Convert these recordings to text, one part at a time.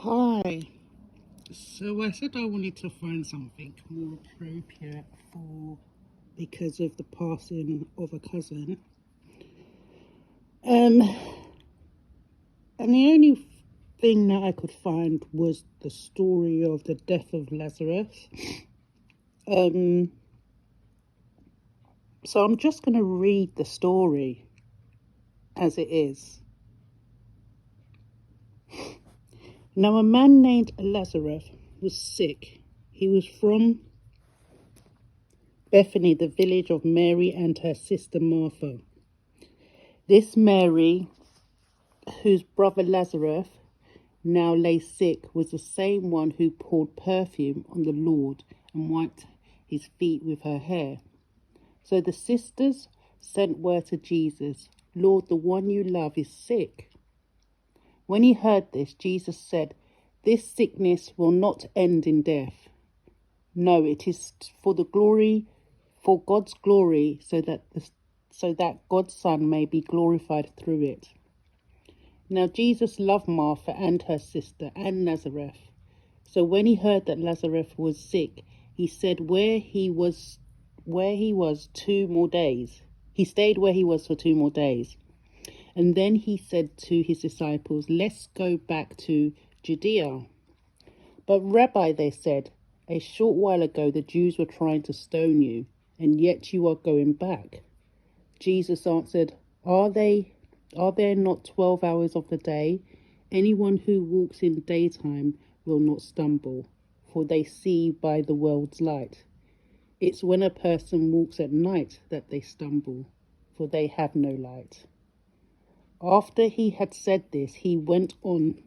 Hi. So I said I wanted to find something more appropriate because of the passing of a cousin. And the only thing that I could find was the story of the death of Lazarus. So I'm just going to read the story as it is. Now a man named Lazarus was sick. He was from Bethany, the village of Mary and her sister Martha. This Mary, whose brother Lazarus now lay sick, was the same one who poured perfume on the Lord and wiped his feet with her hair. So the sisters sent word to Jesus, "Lord, the one you love is sick." When he heard this, Jesus said, "This sickness will not end in death. No, it is for God's glory, so that God's Son may be glorified through it." Now Jesus loved Martha and her sister and Lazarus. So when he heard that Lazarus was sick, he said where he was 2 more days. He stayed where he was for 2 more days. And then he said to his disciples, "Let's go back to Judea." "But Rabbi," they said, "a short while ago the Jews were trying to stone you, and yet you are going back." Jesus answered, Are there not 12 hours of the day? Anyone who walks in daytime will not stumble, for they see by the world's light. It's when a person walks at night that they stumble, for they have no light. After he had said this, he went on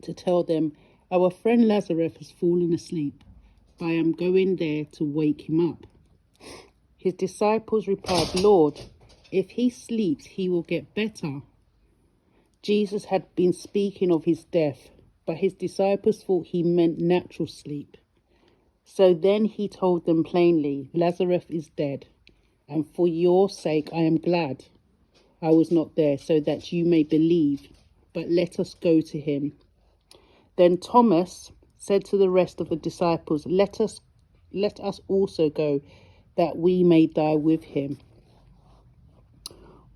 to tell them, "Our friend Lazarus has fallen asleep, but I am going there to wake him up." His disciples replied, "Lord, if he sleeps, he will get better." Jesus had been speaking of his death, but his disciples thought he meant natural sleep. So then he told them plainly, "Lazarus is dead, and for your sake I am glad I was not there, so that you may believe. But let us go to him." Then Thomas said to the rest of the disciples, Let us also go, that we may die with him."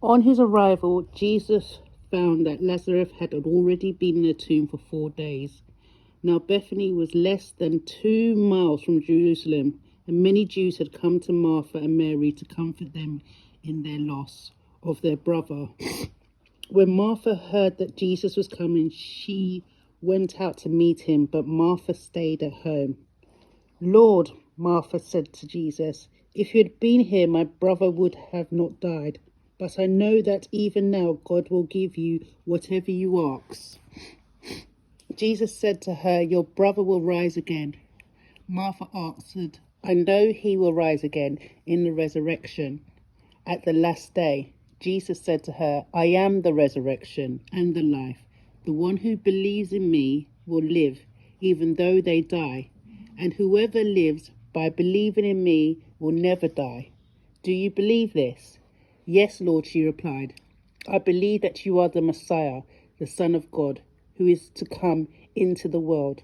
On his arrival, Jesus found that Lazarus had already been in the tomb for 4 days. Now Bethany was less than 2 miles from Jerusalem, and many Jews had come to Martha and Mary to comfort them in their loss of their brother. When Martha heard that Jesus was coming, she went out to meet him, but Martha stayed at home. "Lord," Martha said to Jesus, "if you had been here, my brother would have not died. But I know that even now God will give you whatever you ask." Jesus said to her, "Your brother will rise again." Martha answered, "I know he will rise again in the resurrection at the last day." Jesus said to her, "I am the resurrection and the life. The one who believes in me will live, even though they die. And whoever lives by believing in me will never die. Do you believe this?" "Yes, Lord," she replied. "I believe that you are the Messiah, the Son of God, who is to come into the world."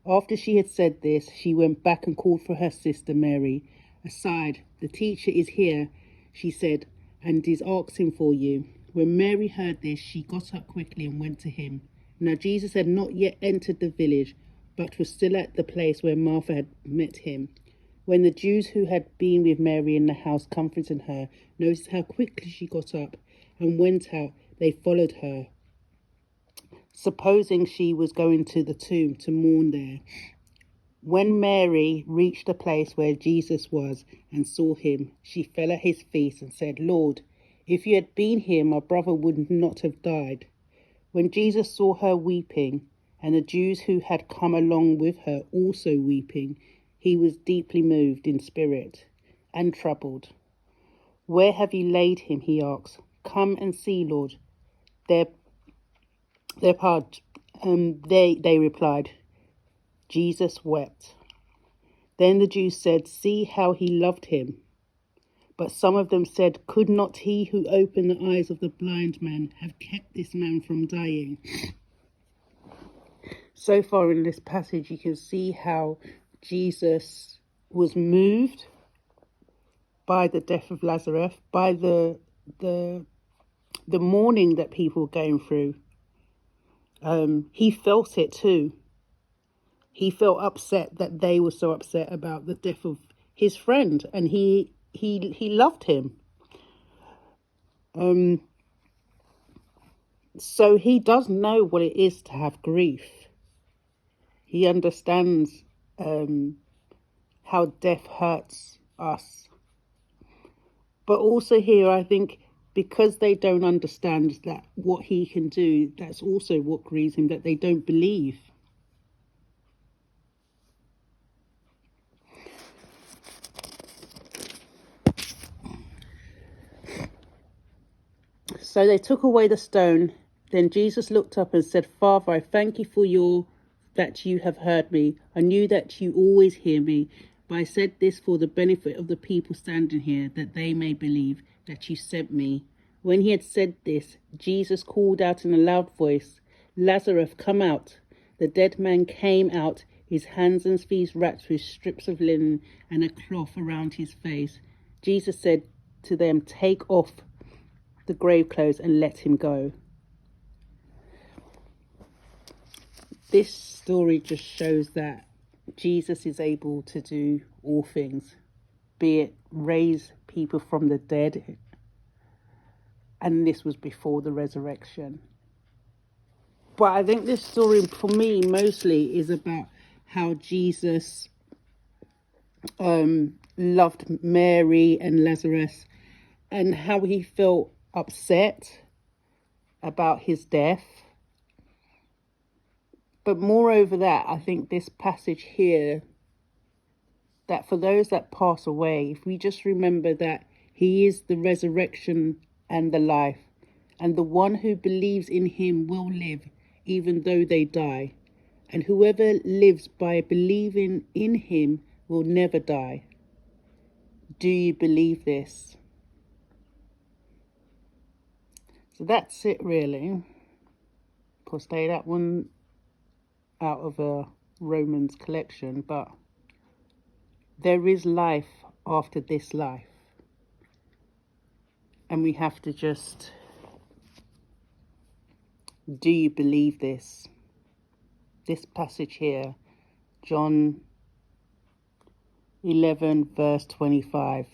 After she had said this, she went back and called for her sister Mary. Aside, "The teacher is here," she said, "and is asking for you." When Mary heard this, she got up quickly and went to him. Now Jesus had not yet entered the village, but was still at the place where Martha had met him. When the Jews who had been with Mary in the house comforting her noticed how quickly she got up and went out, they followed her, supposing she was going to the tomb to mourn there. When Mary reached the place where Jesus was and saw him, she fell at his feet and said, "Lord, if you had been here, my brother would not have died." When Jesus saw her weeping, and the Jews who had come along with her also weeping, he was deeply moved in spirit and troubled. "Where have you laid him?" he asked. "Come and see, Lord." They replied. Jesus wept. Then the Jews said, "See how he loved him." But some of them said, "Could not he who opened the eyes of the blind man have kept this man from dying?" So far in this passage, you can see how Jesus was moved by the death of Lazarus, by the mourning that people were going through. He felt it too. He felt upset that they were so upset about the death of his friend, and he loved him. So he does know what it is to have grief. He understands how death hurts us. But also here, I think, because they don't understand that what he can do, that's also what grieves him, that they don't believe. So they took away the stone. Then Jesus looked up and said, Father, I thank you that you have heard me. I knew that you always hear me, but I said this for the benefit of the people standing here, that they may believe that you sent me. When he had said this, Jesus called out in a loud voice, Lazarus, come out. The dead man came out, his hands and feet wrapped with strips of linen and a cloth around his face. Jesus said to them, take off the grave clothes and let him go. This story just shows that Jesus is able to do all things, be it raise people from the dead, and this was before the resurrection. But I think this story for me mostly is about how Jesus loved Mary and Lazarus, and how he felt upset about his death. But moreover that, I think this passage here, that for those that pass away, if we just remember that he is the resurrection and the life, and the one who believes in him will live even though they die, and whoever lives by believing in him will never die. Do you believe this? So that's it really. Of course, that one out of a Romans collection, but there is life after this life, and we have to just, do you believe this? This passage here, John 11 verse 25.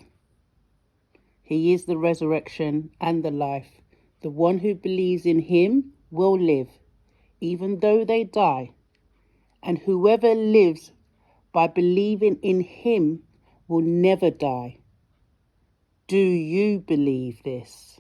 He is the resurrection and the life. The one who believes in him will live, even though they die. And whoever lives by believing in him will never die. Do you believe this?